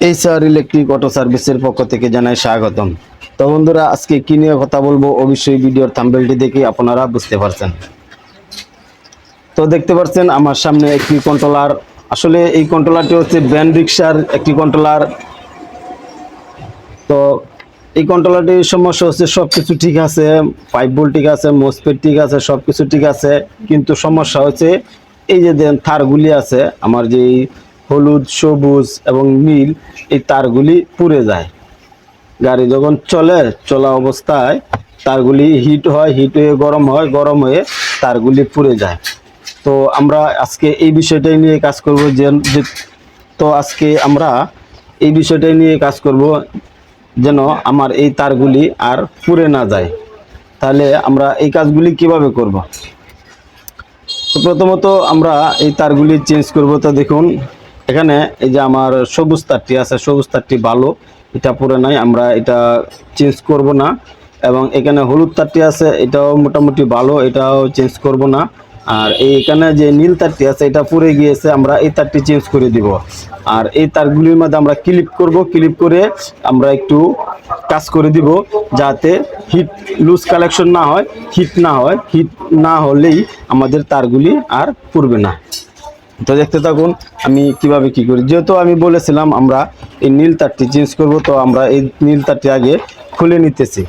HR electric auto সার্ভিসের পক্ষ থেকে জানাই স্বাগতম। তো বন্ধুরা, আজকে কি নিয়ে কথা বলবো অবশ্যই ভিডিওর থাম্বনেলটি দেখে আপনারা বুঝতে পারছেন। তো দেখতে পাচ্ছেন আমার সামনে একটি কন্ট্রোলার। আসলে এই কন্ট্রোলারটি হচ্ছে ব্যান্ড রিক্সার একটি কন্ট্রোলার। তো এই কন্ট্রোলারটির সমস্যা হচ্ছে সবকিছু ঠিক আছে, 5 ভোল্ট ঠিক আছে, মোসফেট ঠিক আছে, সবকিছু ঠিক আছে, কিন্তু সমস্যা হচ্ছে এই যে তারগুলি আছে আমার, যে হলুদ, সবুজ এবং নীল, এই তারগুলি পুড়ে যায়। গাড়ি যখন চলা অবস্থায় তারগুলি হিট হয়, হিট হয়ে গরম হয়, গরম হয়ে তারগুলি পুড়ে যায়। তো আমরা আজকে এই বিষয়টাই নিয়ে কাজ করব তো আজকে আমরা এই বিষয়টাই নিয়ে কাজ করব যেন আমার এই তারগুলি আর পুড়ে না যায়। তাহলে আমরা এই কাজগুলি কিভাবে করব? তো প্রথমত আমরা এই তারগুলি চেঞ্জ করব। তো দেখুন, এখানে এই যে আমার সবুজ তারটি আছে, সবুজ তারটি ভালো, এটা পুরো নাই, আমরা এটা চেঞ্জ করব না। এবং এখানে হলুদ তারটি আছে, এটাও মোটামুটি ভালো, এটাও চেঞ্জ করব না। আর এইখানে যে নীল তারটি আছে, এটা পুড়ে গিয়েছে, আমরা এই তারটি চেঞ্জ করে দিব। আর এই তারগুলির মধ্যে আমরা ক্লিপ করব, ক্লিপ করে আমরা একটু কাজ করে দিব যাতে হিট লুজ কালেকশন না হয়, হিট না হয়। হিট না হলেই আমাদের তারগুলি আর পুড়বে না। তো দেখতে থাকুন আমি কিভাবে কি করি। যেহেতু আমি বলেছিলাম আমরা এই নীল তারটি চেঞ্জ করব, তো আমরা এই নীল তারটি আগে খুলে নিতেছি।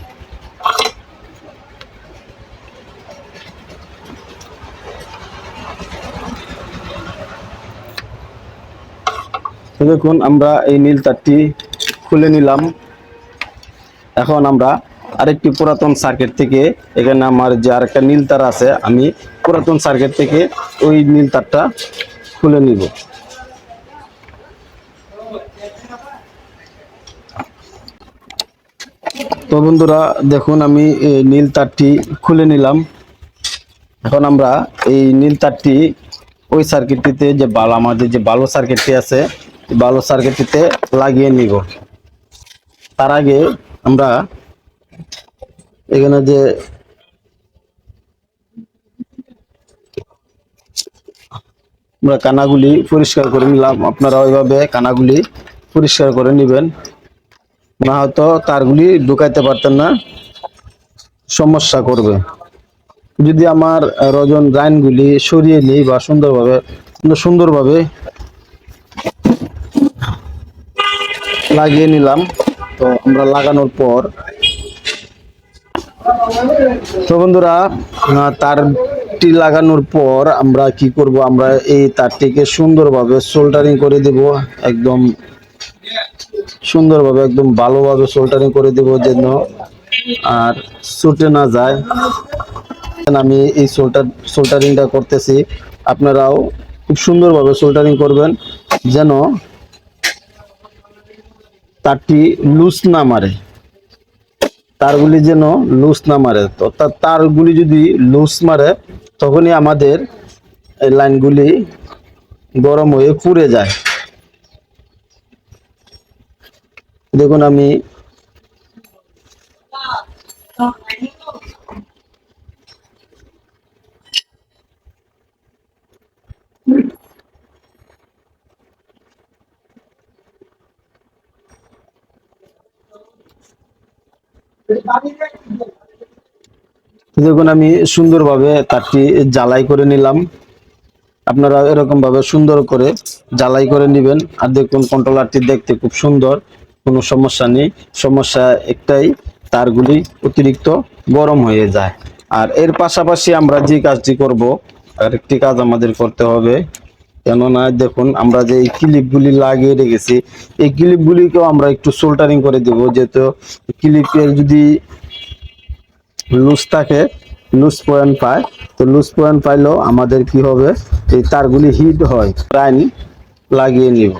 তো দেখুন আমরা এই নীল তারটি খুলে নিলাম। এখন আমরা আরেকটি পুরাতন সার্কিট থেকে, এখানে আমার যে আরেকটা নীল তার আছে, আমি পুরাতন সার্কিট থেকে ওই নীল তারটা খুলে নিব। তো বন্ধুরা দেখুন, আমি এই নীল তারটি খুলে নিলাম। এখন আমরা এই নীল তারটি ওই সার্কিটটিতে, যে আমাদের যে ভালো সার্কিটটি আছে, ভালো সার্কিটটিতে লাগিয়ে নিব। তার আগে আমরা এখানে যে আমরা কানাগুলি পরিষ্কার করে নিলাম, আপনারা ওইভাবে কানাগুলি পরিষ্কার করে নেবেন, না হয়তো তারগুলি ঢুকাইতে পারতেন না, সমস্যা করবে। যদি আমার রজন লাইনগুলি সরিয়ে নিই বা সুন্দরভাবে লাগিয়ে নিলাম। তো আমরা লাগানোর পর, তো বন্ধুরা, তারটি লাগানোর পর আমরা কি করব, আমরা এই তারটিকে সুন্দরভাবে সোল্ডারিং করে দেব, একদম সুন্দরভাবে, একদম ভালোভাবে সোল্ডারিং করে দেব যেন আর ছুটে না যায়। আমি এই সোল্ডারিংটা করতেছি, আপনারাও খুব সুন্দরভাবে সোল্ডারিং করবেন যেন তারটি লুজ না মারে, তারগুলি যেন লুজ না মারে। অর্থাৎ তারগুলি যদি লুজ মারে তখনই আমাদের এই লাইনগুলি গরম হয়ে পুড়ে যায়। দেখুন আমি সুন্দরভাবে তারটি জ্বালাই করে নিলাম। আপনারা এরকম ভাবে সুন্দর করে জ্বালাই করে নেবেন। আর দেখুন কন্ট্রোলারটি দেখতে খুব সুন্দর, কোনো সমস্যা নেই। সমস্যা একটাই, তারগুলি অতিরিক্ত গরম হয়ে যায়। আর এর পাশাপাশি আমরা যে কাজটি করব, আরেকটি কাজ আমাদের করতে হবে। কেননা দেখুন আমরা যে এই ক্লিপগুলি লাগিয়ে রেখেছি, এই ক্লিপগুলিকেও আমরা একটু সোল্ডারিং করে দেব। যেহেতু ক্লিপের যদি লুজ থাকে, লুজ পয়েন্ট পায়, তো লুজ পয়েন্ট পাইলেও আমাদের কি হবে, এই তারগুলি হিট হয়। প্রাইন লাগিয়ে নিব।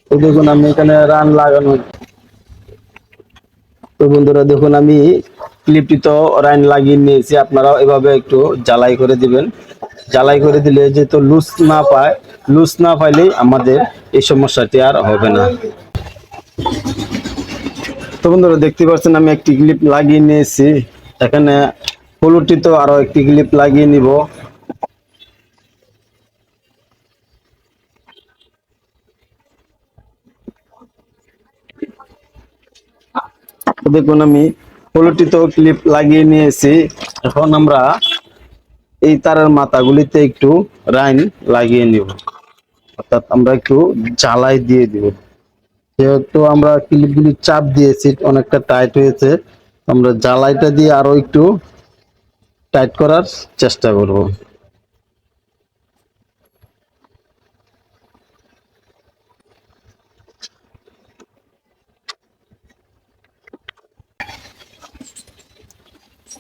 তো দেখুন আমি এখানে রান লাগানো। তো বন্ধুরা দেখুন আমি ক্লিপটি তো রান লাগিয়ে নিয়েছি, আপনারাও এভাবে একটু জ্বালাই করে দিবেন। জ্বালাই করে দিলে যেহেতু লুজ না পায়, লুজ না পাইলেই আমাদের এই সমস্যাটি আর হবে না। তো বন্ধুরা দেখতে পাচ্ছেন আমি একটি ক্লিপ লাগিয়ে নিয়েছি, এখানে হলুদটি তো আরো একটি ক্লিপ লাগিয়ে নিব। দেখুন আমি হলুদটি তো ক্লিপ লাগিয়ে নিয়েছি, এখন আমরা এই তারের মাথাগুলিতে একটু রাইন লাগিয়ে নিব, অর্থাৎ আমরা একটু জ্বালাই দিয়ে দিব। যেহেতু আমরা ক্লিপগুলি চাপ দিয়েছি অনেকটা টাইট হয়েছে, আমরা জ্বালাইটা দিয়ে আরো একটু টাইট করার চেষ্টা করব।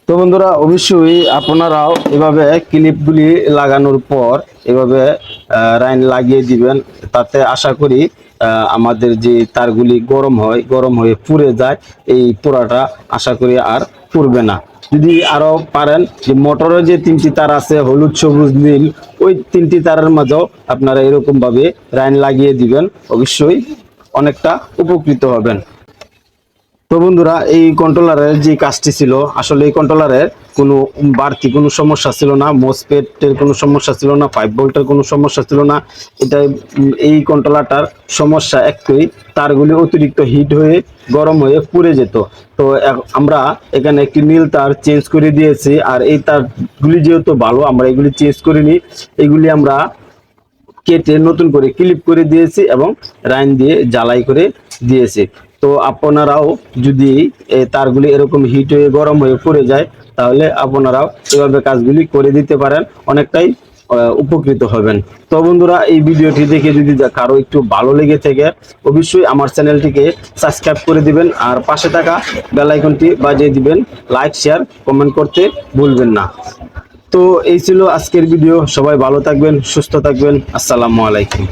তো বন্ধুরা অবশ্যই আপনারাও এভাবে ক্লিপগুলি লাগানোর পর এভাবে রাইন লাগিয়ে দিবেন, তাতে আশা করি আমাদের যে তারগুলি গরম হয়ে পুড়ে যায়, এই পোড়াটা আশা করি আর পুড়বে না। যদি আরো পারেন যে মোটরের যে 3টি তার আছে হলুদ সবুজ নীল, ওই 3টি তারের মাঝেও আপনারা এরকম ভাবে রাইন লাগিয়ে দিবেন, অবশ্যই অনেকটা উপকৃত হবেন। তো বন্ধুরা এই কন্ট্রোলারের যে কাজটি ছিল, আসলে এই কন্ট্রোলারের কোনো বাড়তি কোনো সমস্যা ছিল না, মোসপেটের কোনো সমস্যা ছিল না, 5 ভোল্টের কোনো সমস্যা ছিল না। এটা এই কন্ট্রোলারটার সমস্যা একটাই, তারগুলি অতিরিক্ত হিট হয়ে গরম হয়ে পুড়ে যেত। তো আমরা এখানে একটি নীল তার চেঞ্জ করে দিয়েছি, আর এই তারগুলি যেহেতু ভালো আমরা এগুলি চেঞ্জ করিনি, এগুলি আমরা কেটে নতুন করে ক্লিপ করে দিয়েছি এবং রাইন দিয়ে জ্বালাই করে দিয়েছি। তো আপনারাও যদি তারগুলি এরকম হিট হয়ে গরম হয়ে পড়ে যায়, তাহলে আপনারাও এভাবে কাজগুলি করে দিতে পারেন, অনেকটাই উপকৃত হবেন। তো বন্ধুরা এই ভিডিওটি দেখে যদি কারো একটু ভালো লেগে থাকে, অবশ্যই আমার চ্যানেলটিকে সাবস্ক্রাইব করে দিবেন আর পাশে থাকা বেল আইকনটি বাজিয়ে দিবেন, লাইক শেয়ার কমেন্ট করতে ভুলবেন না। তো এই ছিল আজকের ভিডিও, সবাই ভালো থাকবেন, সুস্থ থাকবেন, আসসালামু আলাইকুম।